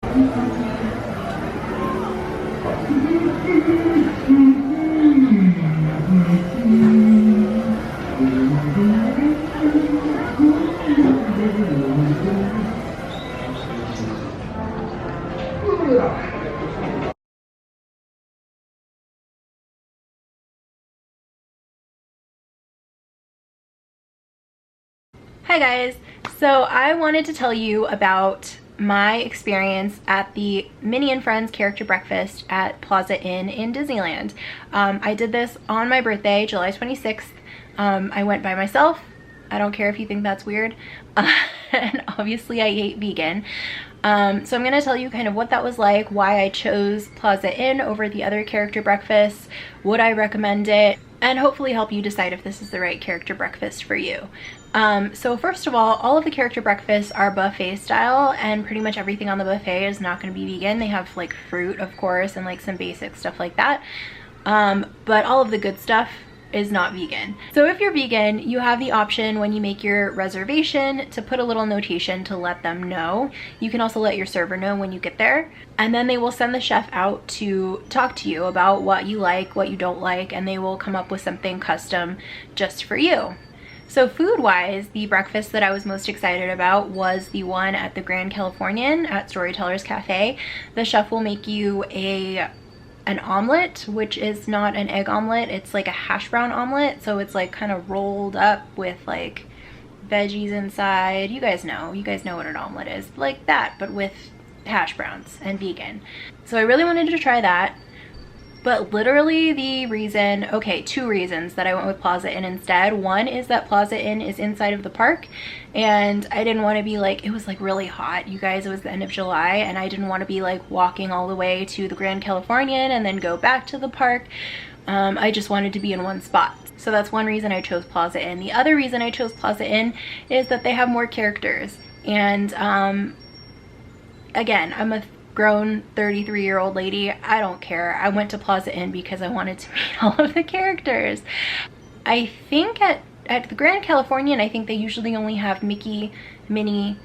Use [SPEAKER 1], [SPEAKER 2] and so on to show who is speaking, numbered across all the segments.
[SPEAKER 1] Hi guys, so I wanted to tell you about my experience at the Minnie and Friends character breakfast at Plaza Inn in Disneyland. I did this on my birthday, July 26th. I went by myself. I don't care if you think that's weird. And obviously I ate vegan. So I'm going to tell you kind of what that was like, why I chose Plaza Inn over the other character breakfasts, would I recommend it, and hopefully help you decide if this is the right character breakfast for you. So first of all of the character breakfasts are buffet style, and pretty much everything on the buffet is not going to be vegan. They have like fruit, of course, and like some basic stuff like that. But all of the good stuff is not vegan. So if you're vegan, you have the option when you make your reservation to put a little notation to let them know. You can also let your server know when you get there, and then they will send the chef out to talk to you about what you like, what you don't like, and they will come up with something custom just for you. So food-wise, the breakfast that I was most excited about was the one at the Grand Californian at Storytellers Cafe. The chef will make you an omelet, which is not an egg omelet, it's like a hash brown omelet. So it's like kind of rolled up with like veggies inside. You guys know what an omelet is, like that, but with hash browns and vegan. So I really wanted to try that. But literally the reason, okay, two reasons that I went with Plaza Inn instead. One is that Plaza Inn is inside of the park, and I didn't want to be like, it was like really hot, you guys, it was the end of July, and I didn't want to be like walking all the way to the Grand Californian and then go back to the park. I just wanted to be in one spot. So that's one reason I chose Plaza Inn. The other reason I chose Plaza Inn is that they have more characters. And again, I'm a grown 33-year-old lady. I don't care. I went to Plaza Inn because I wanted to meet all of the characters. I think at the Grand Californian, I think they usually only have Mickey, Minnie,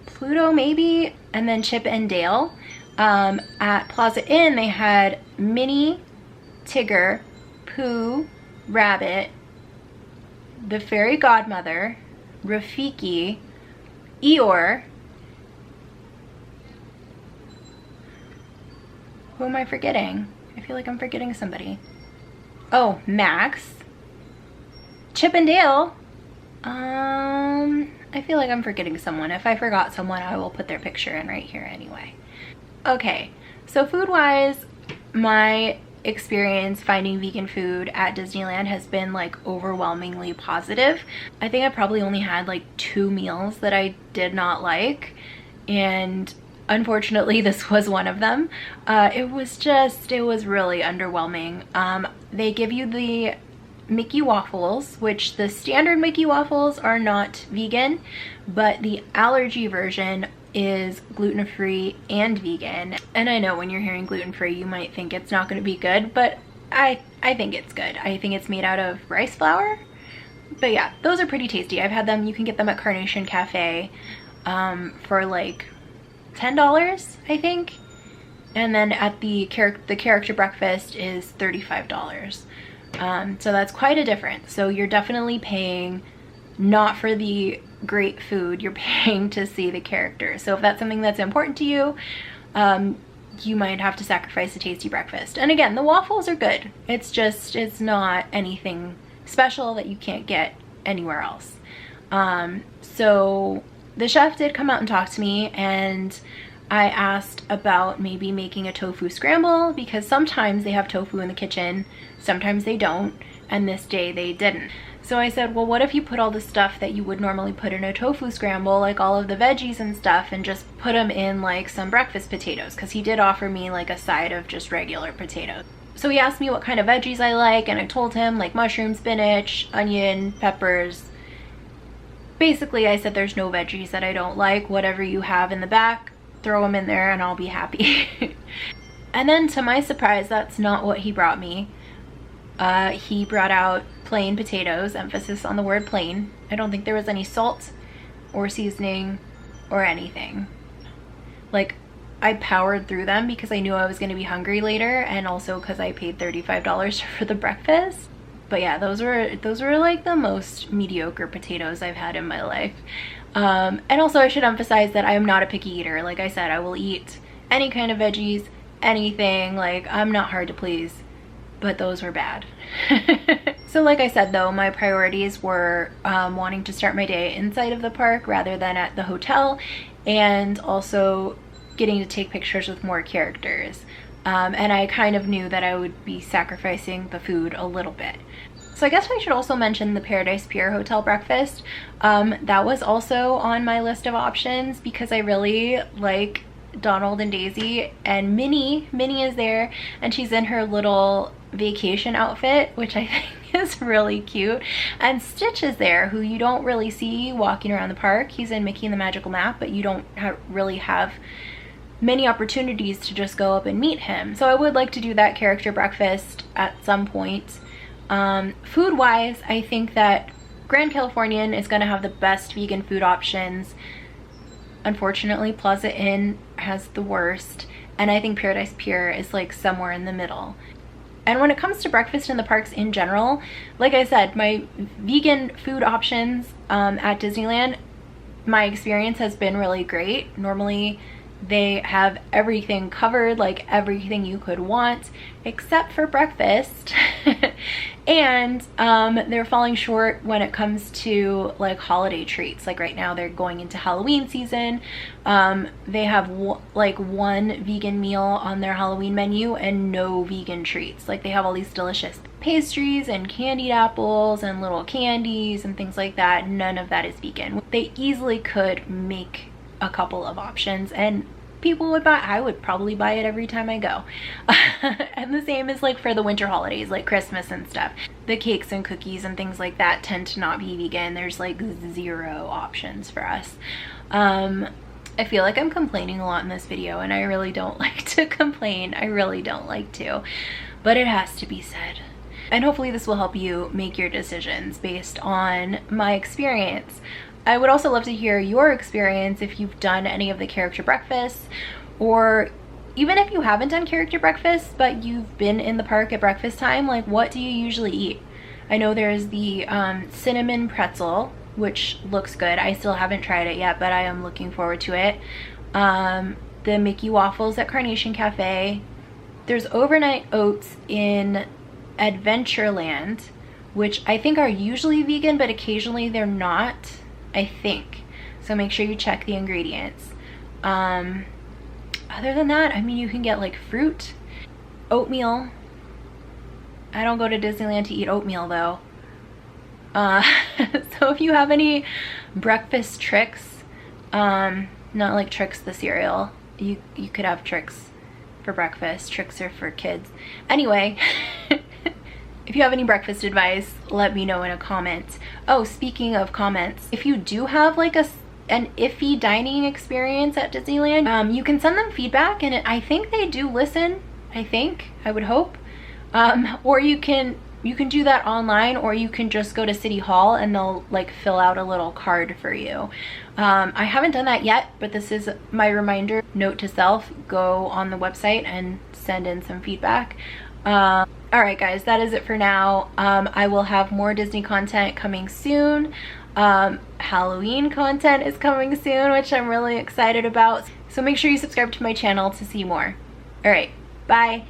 [SPEAKER 1] Pluto maybe, and then Chip and Dale. At Plaza Inn, they had Minnie, Tigger, Pooh, Rabbit, the Fairy Godmother, Rafiki, Eeyore. Who am I forgetting? I feel like I'm forgetting somebody. Oh, Max. Chip and Dale. I feel like I'm forgetting someone. If I forgot someone, I will put their picture in right here anyway. Okay, so food-wise, my experience finding vegan food at Disneyland has been like overwhelmingly positive. I think I probably only had like 2 meals that I did not like, and unfortunately this was one of them. It was really underwhelming. They give you the Mickey waffles, which the standard Mickey waffles are not vegan, but the allergy version is gluten-free and vegan. And I know when you're hearing gluten-free, you might think it's not going to be good, but I think it's good. I think it's made out of rice flour. But yeah, those are pretty tasty. I've had them. You can get them at Carnation Cafe for like $10, I think. And then at the character breakfast is $35. So that's quite a difference. So you're definitely paying not for the great food, you're paying to see the characters. So if that's something that's important to you, you might have to sacrifice a tasty breakfast. And again, the waffles are good. It's not anything special that you can't get anywhere else. So the chef did come out and talk to me, and I asked about maybe making a tofu scramble, because sometimes they have tofu in the kitchen, sometimes they don't, and this day they didn't. So I said, well, what if you put all the stuff that you would normally put in a tofu scramble, like all of the veggies and stuff, and just put them in like some breakfast potatoes, because he did offer me like a side of just regular potatoes. So he asked me what kind of veggies I like, and I told him like mushroom, spinach, onion, peppers. Basically, I said there's no veggies that I don't like. Whatever you have in the back, throw them in there and I'll be happy. And then to my surprise, that's not what he brought me. He brought out plain potatoes, emphasis on the word plain. I don't think there was any salt or seasoning or anything. Like I powered through them because I knew I was going to be hungry later, and also because I paid $35 for the breakfast. But yeah, those were like the most mediocre potatoes I've had in my life. And also I should emphasize that I am not a picky eater. Like I said, I will eat any kind of veggies, anything. Like, I'm not hard to please, but those were bad. So like I said though, my priorities were wanting to start my day inside of the park rather than at the hotel, and also getting to take pictures with more characters. And I kind of knew that I would be sacrificing the food a little bit. So I guess I should also mention the Paradise Pier Hotel breakfast. That was also on my list of options because I really like Donald and Daisy, and Minnie is there, and she's in her little vacation outfit, which I think is really cute. And Stitch is there, who you don't really see walking around the park. He's in Mickey and the Magical Map, but you don't really have many opportunities to just go up and meet him. So I would like to do that character breakfast at some point. Food wise, I think that Grand Californian is going to have the best vegan food options. Unfortunately, Plaza Inn has the worst, and I think Paradise Pier is like somewhere in the middle. And when it comes to breakfast in the parks in general, like I said, my vegan food options at Disneyland, my experience has been really great. Normally they have everything covered, like everything you could want except for breakfast. And they're falling short when it comes to like holiday treats. Like right now they're going into Halloween season. They have like one vegan meal on their Halloween menu and no vegan treats. Like they have all these delicious pastries and candied apples and little candies and things like that. None of that is vegan. They easily could make a couple of options, and people would buy. I would probably buy it every time I go. And the same is like for the winter holidays, like Christmas and stuff. The cakes and cookies and things like that tend to not be vegan. There's like 0 options for us. I feel like I'm complaining a lot in this video, and I really don't like to complain. I really don't like to, but it has to be said. And hopefully this will help you make your decisions based on my experience. I would also love to hear your experience if you've done any of the character breakfasts, or even if you haven't done character breakfasts but you've been in the park at breakfast time. Like, what do you usually eat? I know there's the cinnamon pretzel, which looks good. I still haven't tried it yet, but I am looking forward to it. The Mickey waffles at Carnation Cafe. There's overnight oats in Adventureland, which I think are usually vegan, but occasionally they're not, I think. So make sure you check the ingredients. Other than that, I mean, you can get like fruit, oatmeal. I don't go to Disneyland to eat oatmeal though. So if you have any breakfast tricks, not like Trix the cereal, you could have Trix for breakfast. Trix are for kids. Anyway, if you have any breakfast advice, let me know in a comment. Oh, speaking of comments, if you do have like an iffy dining experience at Disneyland, you can send them feedback, and I think they do listen. I would hope. Or you can do that online, or you can just go to City Hall and they'll like fill out a little card for you. I haven't done that yet, but this is my reminder, note to self, go on the website and send in some feedback. Alright guys, that is it for now. I will have more Disney content coming soon. Halloween content is coming soon, which I'm really excited about. So make sure you subscribe to my channel to see more. Alright, bye!